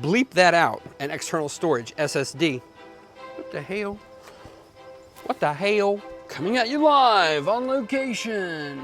Bleep that out, an external storage SSD. What the hell? What the hell? Coming at you live on location.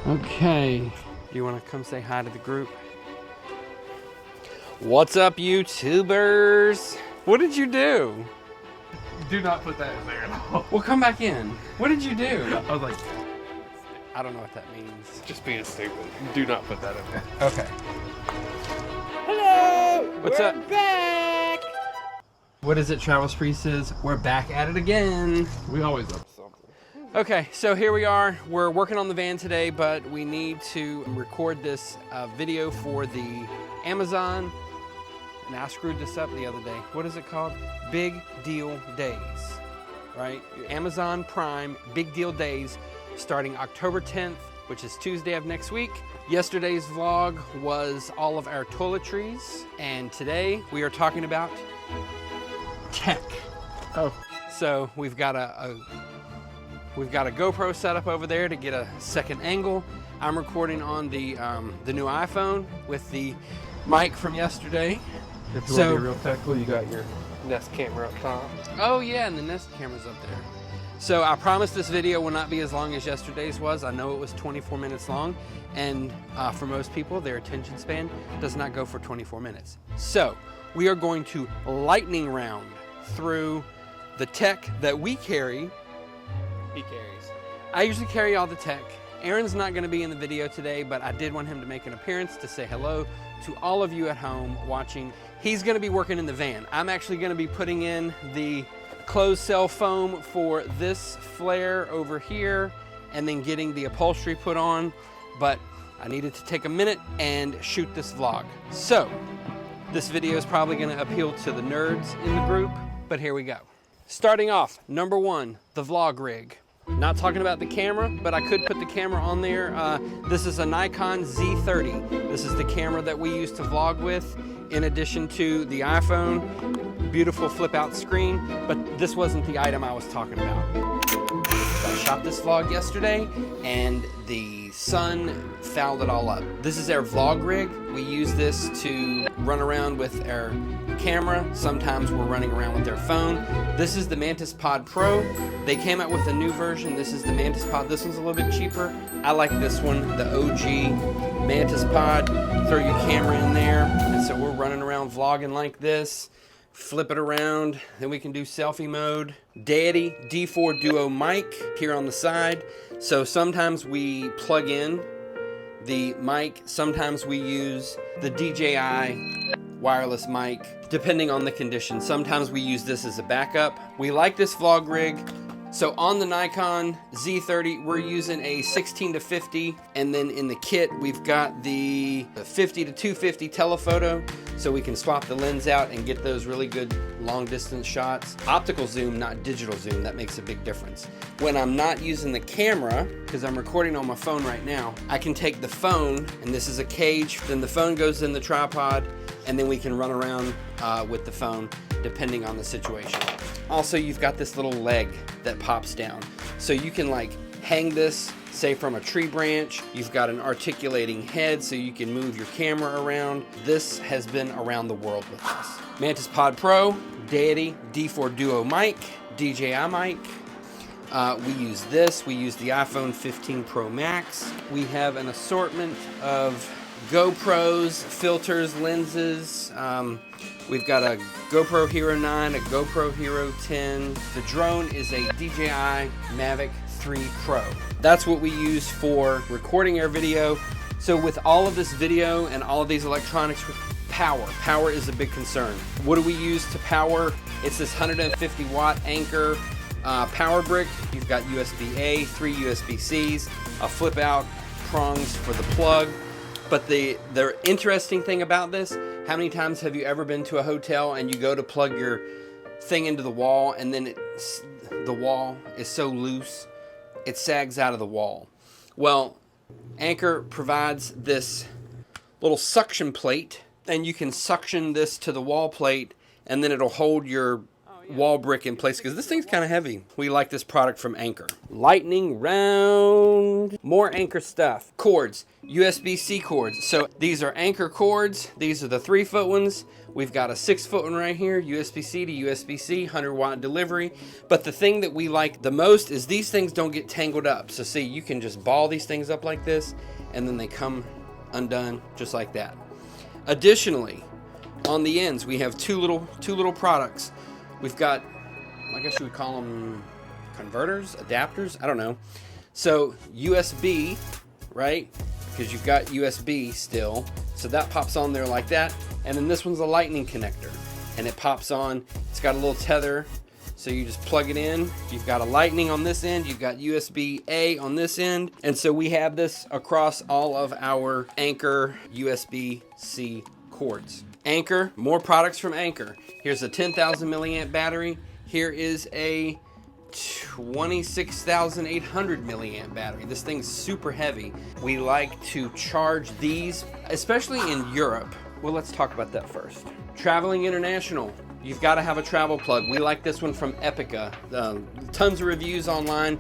Okay. Do you want to come say hi to the group? What's up, YouTubers? What did you do? Do not put that in there at all. Well, come back in. What did you do? I was like, I don't know what that means. just being stupid. Do not put that in there. Okay. Hello! What's We're up? back! What is it, Travis Priest says? We're back at it again. We always up something. Okay, so here we are. We're working on the van today, but we need to record this video for the Amazon. And I screwed this up the other day. What is it called? Big Deal Days, right? Amazon Prime Big Deal Days starting October 10th, which is Tuesday of next week. Yesterday's vlog was all of our toiletries, and today we are talking about tech. Oh. So we've got a GoPro set up over there to get a second angle. I'm recording on the new iPhone with the mic from yesterday. If you want to be real technical, you got your Nest camera up top. Oh yeah, and the Nest camera's up there. So I promise this video will not be as long as yesterday's was. I know it was 24 minutes long, and for most people, their attention span does not go for 24 minutes. So we are going to lightning round through the tech that we carry. He carries. I usually carry all the tech. Aaron's not going to be in the video today, but I did want him to make an appearance to say hello to all of you at home watching. He's going to be working in the van. I'm actually going to be putting in the closed cell foam for this flare over here and then getting the upholstery put on, but I needed to take a minute and shoot this vlog. So this video is probably going to appeal to the nerds in the group, but here we go. Starting off, number one, the vlog rig. Not talking about the camera, but I could put the camera on there. This is a Nikon Z30. This is the camera that we use to vlog with, in addition to the iPhone. Beautiful flip out screen, but this wasn't the item I was talking about. So I shot this vlog yesterday, and the sun fouled it all up. This is our vlog rig. We use this to run around with our camera. Sometimes we're running around with our phone. This is the Mantis Pod Pro. They came out with a new version. This is the Mantis Pod. This one's a little bit cheaper. I like this one, the OG Mantis Pod. Throw your camera in there. And so we're running around vlogging like this. Flip it around, then we can do selfie mode. Daddy D4 Duo mic here on the side. So sometimes we plug in the mic, sometimes we use the DJI wireless mic, depending on the condition. Sometimes we use this as a backup. We like this vlog rig. So on the Nikon Z30, we're using a 16-50, and then in the kit, we've got the 50-250 telephoto, so we can swap the lens out and get those really good long distance shots. Optical zoom, not digital zoom, that makes a big difference. When I'm not using the camera, because I'm recording on my phone right now, I can take the phone, and this is a cage, then the phone goes in the tripod, and then we can run around with the phone, depending on the situation. Also, you've got this little leg that pops down. So you can like hang this, say from a tree branch. You've got an articulating head so you can move your camera around. This has been around the world with us. Mantis Pod Pro, Daddy D4 Duo mic, DJI mic. We use this, we use the iPhone 15 Pro Max. We have an assortment of GoPros, filters, lenses. We've got a GoPro Hero 9, a GoPro Hero 10. The drone is a DJI Mavic 3 Pro. That's what we use for recording our video. So with all of this video and all of these electronics, power. Power is a big concern. What do we use to power? It's this 150 watt Anker power brick. You've got USB-A, 3 USB-Cs, a flip out prongs for the plug. But the interesting thing about this, how many times have you ever been to a hotel and you go to plug your thing into the wall and then the wall is so loose, it sags out of the wall? Well, Anker provides this little suction plate, and you can suction this to the wall plate, and then it'll hold your wall brick in place, because this thing's kind of heavy. We like this product from Anker. Lightning round. More Anker stuff. Cords. USBC cords. So these are Anker cords. These are the 3-foot ones. We've got a 6-foot one right here, USB-C to USB-C, 100-watt delivery. But the thing that we like the most is these things don't get tangled up. So see, you can just ball these things up like this, and then they come undone just like that. Additionally, on the ends, we have two little products. We've got, I guess you would call them converters, adapters, I don't know. So USB, right? Because you've got USB still. So that pops on there like that. And then this one's a lightning connector. And it pops on, it's got a little tether. So you just plug it in. You've got a lightning on this end. You've got USB-A on this end. And so we have this across all of our Anchor USBC cords. Anchor, more products from Anchor. Here's a 10,000 milliamp battery. Here is a 26,800 milliamp battery. This thing's super heavy. We like to charge these, especially in Europe. Well, let's talk about that first. Traveling international, you've got to have a travel plug. We like this one from Epica. Tons of reviews online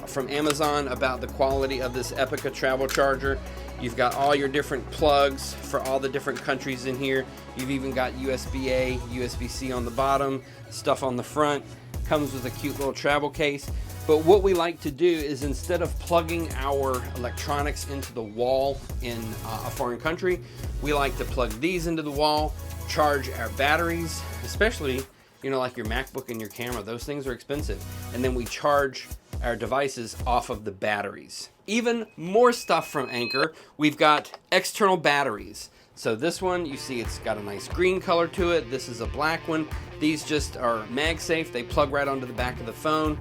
from Amazon about the quality of this Epica travel charger. You've got all your different plugs for all the different countries in here. You've even got USB-A, USB-C on the bottom, stuff on the front. Comes with a cute little travel case. But what we like to do is, instead of plugging our electronics into the wall in a foreign country, we like to plug these into the wall, charge our batteries, especially, you know, like your MacBook and your camera. Those things are expensive. And then we charge our devices off of the batteries. Even more stuff from Anchor. We've got external batteries. So this one, you see it's got a nice green color to it. This is a black one. These just are MagSafe. They plug right onto the back of the phone.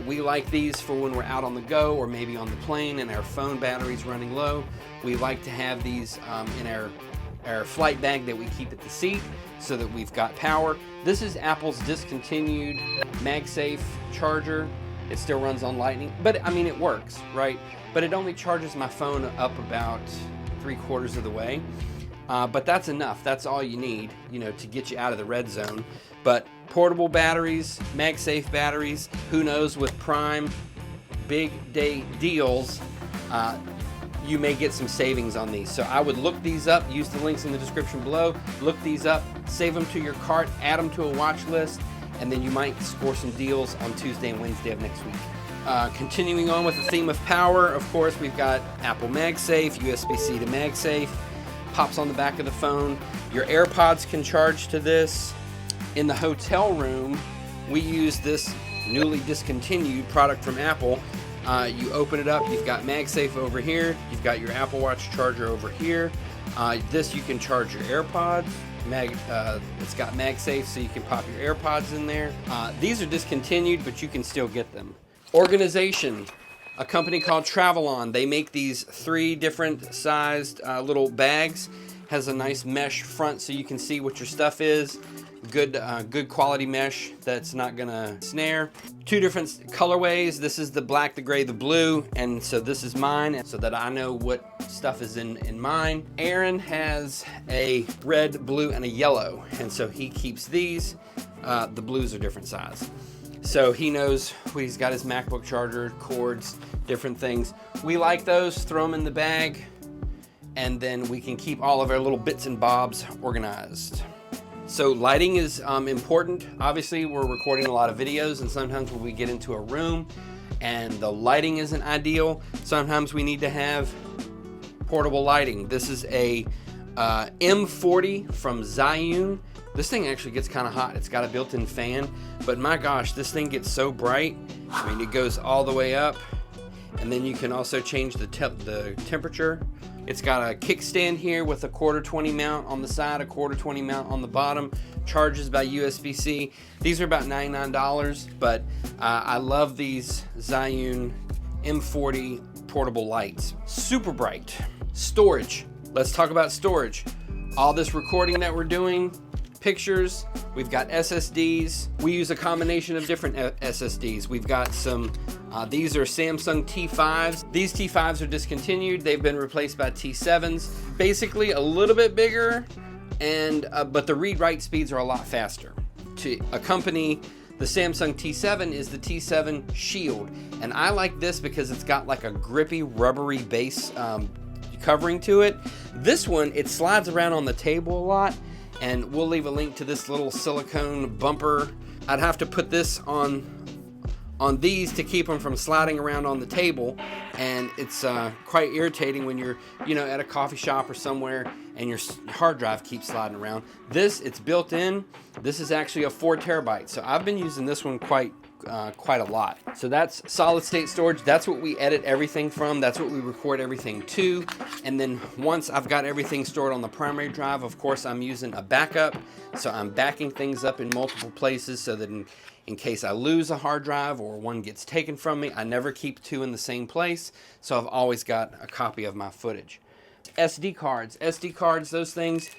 We like these for when we're out on the go or maybe on the plane and our phone battery's running low. We like to have these in our flight bag that we keep at the seat so that we've got power. This is Apple's discontinued MagSafe charger. It still runs on Lightning, but I mean, it works, right? But it only charges my phone up about 3/4 of the way. But that's enough. That's all you need, you know, to get you out of the red zone. But portable batteries, MagSafe batteries, who knows, with Prime big day deals, you may get some savings on these. So I would look these up, use the links in the description below, look these up, save them to your cart, add them to a watch list, and then you might score some deals on Tuesday and Wednesday of next week. Continuing on with the theme of power, of course, we've got Apple MagSafe, USB-C to MagSafe, pops on the back of the phone. Your AirPods can charge to this. In the hotel room, we use this newly discontinued product from Apple. You open it up, you've got MagSafe over here, you've got your Apple Watch charger over here. This you can charge your AirPods. It's got MagSafe, so you can pop your AirPods in there. These are discontinued, but you can still get them. Organization, a company called Travelon. They make these 3 different sized little bags. Has a nice mesh front so you can see what your stuff is. Good quality mesh that's not gonna snare. 2 different colorways. This is the black, the gray, the blue, and so this is mine, so that I know what stuff is in mine. Aaron has a red, blue, and a yellow, and so he keeps these. The blues are different size. So he knows he's got his MacBook charger, cords, different things. We like those, throw them in the bag, and then we can keep all of our little bits and bobs organized. So lighting is important. Obviously, we're recording a lot of videos, and sometimes when we get into a room and the lighting isn't ideal, sometimes we need to have portable lighting. This is a M40 from Zhiyun. This thing actually gets kind of hot. It's got a built-in fan, but my gosh, this thing gets so bright. I mean, it goes all the way up, and then you can also change the temperature. It's got a kickstand here with a 1/4-20 mount on the side, a 1/4-20 mount on the bottom. Charges by USB-C. These are about $99, but I love these Zhiyun M40 portable lights. Super bright. Storage. Let's talk about storage. All this recording that we're doing, pictures, we've got SSDs. We use a combination of different SSDs. We've got some, these are Samsung T5s. These T5s are discontinued. They've been replaced by T7s. Basically a little bit bigger, and but the read-write speeds are a lot faster. To accompany the Samsung T7 is the T7 Shield, and I like this because it's got like a grippy, rubbery base covering to it. This one, it slides around on the table a lot, and we'll leave a link to this little silicone bumper. I'd have to put this on these to keep them from sliding around on the table, and it's quite irritating when you're at a coffee shop or somewhere and your hard drive keeps sliding around. It's built in. This is actually a 4 terabyte, so I've been using this one quite a lot. So that's solid state storage. That's what we edit everything from. That's what we record everything to. And then once I've got everything stored on the primary drive, of course I'm using a backup. So I'm backing things up in multiple places so that in case I lose a hard drive or one gets taken from me, I never keep 2 in the same place. So I've always got a copy of my footage. SD cards, those things,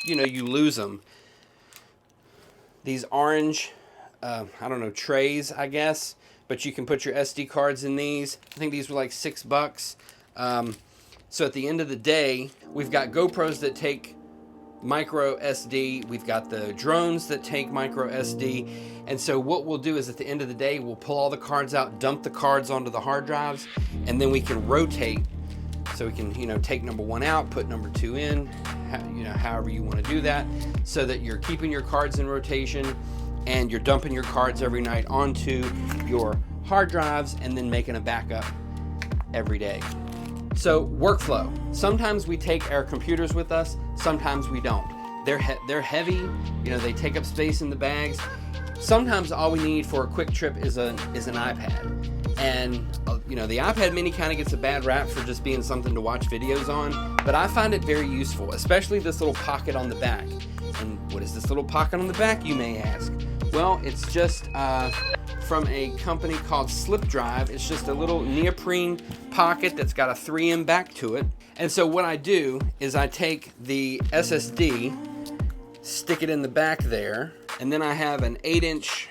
you lose them. These orange, I don't know, trays, I guess, but you can put your SD cards in these. I think these were like $6. So at the end of the day, we've got GoPros that take micro SD. We've got the drones that take micro SD. And so what we'll do is at the end of the day, we'll pull all the cards out, dump the cards onto the hard drives, and then we can rotate. So we can, take number 1 out, put number 2 in, however you want to do that, so that you're keeping your cards in rotation and you're dumping your cards every night onto your hard drives and then making a backup every day. So workflow. Sometimes we take our computers with us, sometimes we don't. They're heavy, they take up space in the bags. Sometimes all we need for a quick trip is an iPad. And the iPad mini kind of gets a bad rap for just being something to watch videos on, but I find it very useful, especially this little pocket on the back. And what is this little pocket on the back, you may ask? Well, it's just from a company called Slip Drive. It's just a little neoprene pocket that's got a 3M back to it. And so what I do is I take the SSD, stick it in the back there, and then I have an 8-inch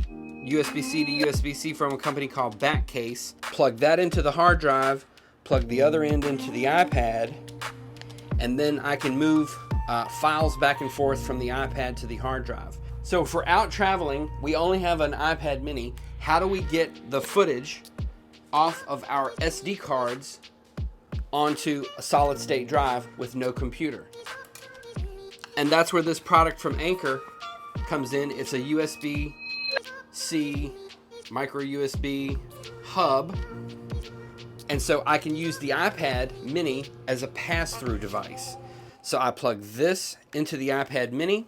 USB-C to USB-C from a company called Backcase. Plug that into the hard drive, plug the other end into the iPad, and then I can move files back and forth from the iPad to the hard drive. So if we're out traveling, we only have an iPad mini. How do we get the footage off of our SD cards onto a solid state drive with no computer? And that's where this product from Anchor comes in. It's a USB-C micro USB hub, and so I can use the iPad mini as a pass-through device. So I plug this into the iPad mini,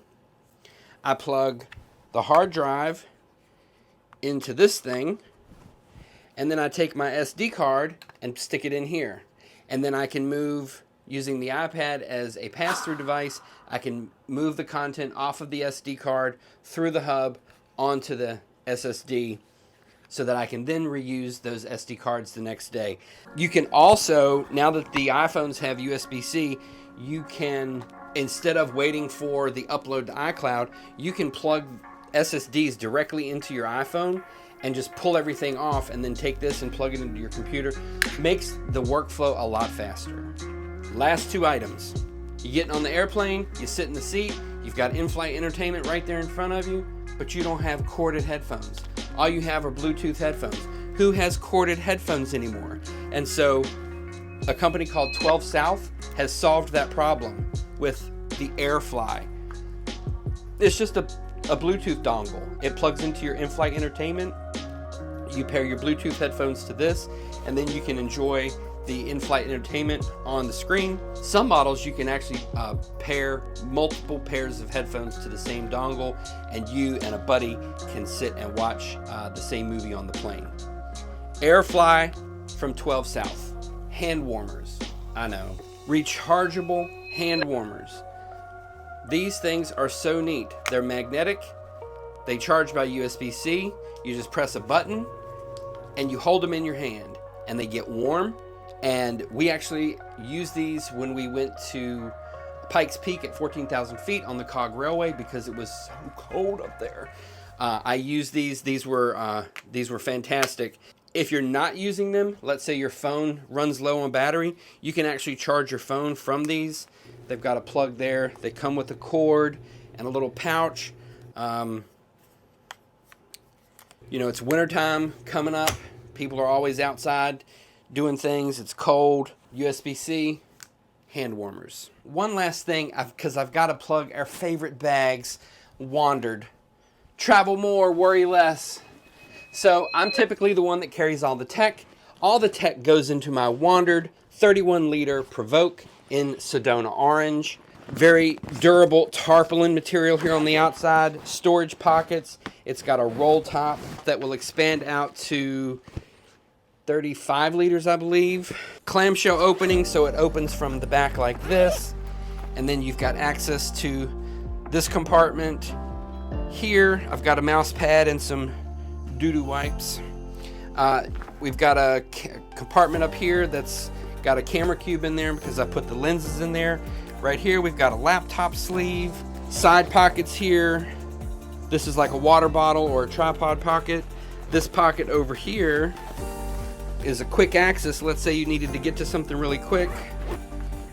I plug the hard drive into this thing, and then I take my SD card and stick it in here, and then I can move, using the iPad as a pass-through device, I can move the content off of the SD card through the hub onto the SSD so that I can then reuse those SD cards the next day. You can also, now that the iPhones have USB-C, you can, instead of waiting for the upload to iCloud, you can plug SSDs directly into your iPhone and just pull everything off and then take this and plug it into your computer. Makes the workflow a lot faster. Last 2 items. You get on the airplane, you sit in the seat, you've got in-flight entertainment right there in front of you, but you don't have corded headphones. All you have are Bluetooth headphones. Who has corded headphones anymore? And so a company called 12 South has solved that problem with the Airfly. It's just a Bluetooth dongle. It plugs into your in-flight entertainment. You pair your Bluetooth headphones to this, and then you can enjoy the in-flight entertainment on the screen. Some models you can actually pair multiple pairs of headphones to the same dongle, and you and a buddy can sit and watch the same movie on the plane. Airfly from 12 South. Hand warmers. I know. Rechargeable hand warmers. These things are so neat. They're magnetic. They charge by USB-C. You just press a button and you hold them in your hand and they get warm. And we actually used these when we went to Pikes Peak at 14,000 feet on the Cog Railway because it was so cold up there. I used these. These were fantastic. If you're not using them, let's say your phone runs low on battery, you can actually charge your phone from these. They've got a plug there. They come with a cord and a little pouch. It's wintertime coming up. People are always outside doing things. It's cold. USB-C, hand warmers. One last thing, because I've got to plug our favorite bags, Wandered. Travel more, worry less. So I'm typically the one that carries all the tech. All the tech goes into my Wandered 31 liter Provoke in Sedona Orange. Very durable tarpaulin material here on the outside. Storage pockets. It's got a roll top that will expand out to 35 liters, I believe. Clamshell opening, so it opens from the back like this. And then you've got access to this compartment here. I've got a mouse pad and some doo-doo wipes. We've got a compartment up here that's got a camera cube in there because I put the lenses in there. Right here we've got a laptop sleeve, side pockets here. This is like a water bottle or a tripod pocket. This pocket over here is a quick access. Let's say you needed to get to something really quick.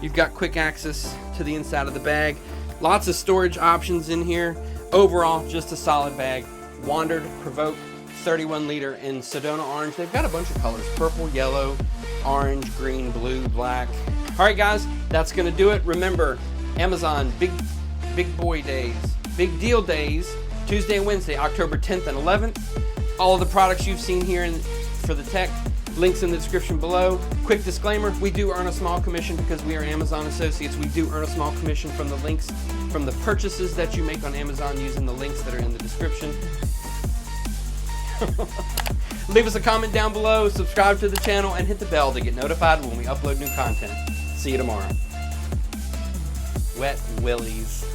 You've got quick access to the inside of the bag. Lots of storage options in here. Overall, just a solid bag. Wandered Provoke 31 liter in Sedona Orange. They've got a bunch of colors: purple, yellow, orange, green, blue, black. All right, guys, that's gonna do it. Remember, Amazon big boy days, big deal days, Tuesday and Wednesday, October 10th and 11th. All of the products you've seen here for the tech, links in the description below. Quick disclaimer, we do earn a small commission because we are Amazon associates. We do earn a small commission from the links, from the purchases that you make on Amazon using the links that are in the description. Leave us a comment down below, subscribe to the channel, and hit the bell to get notified when we upload new content. See you tomorrow. Wet Willies.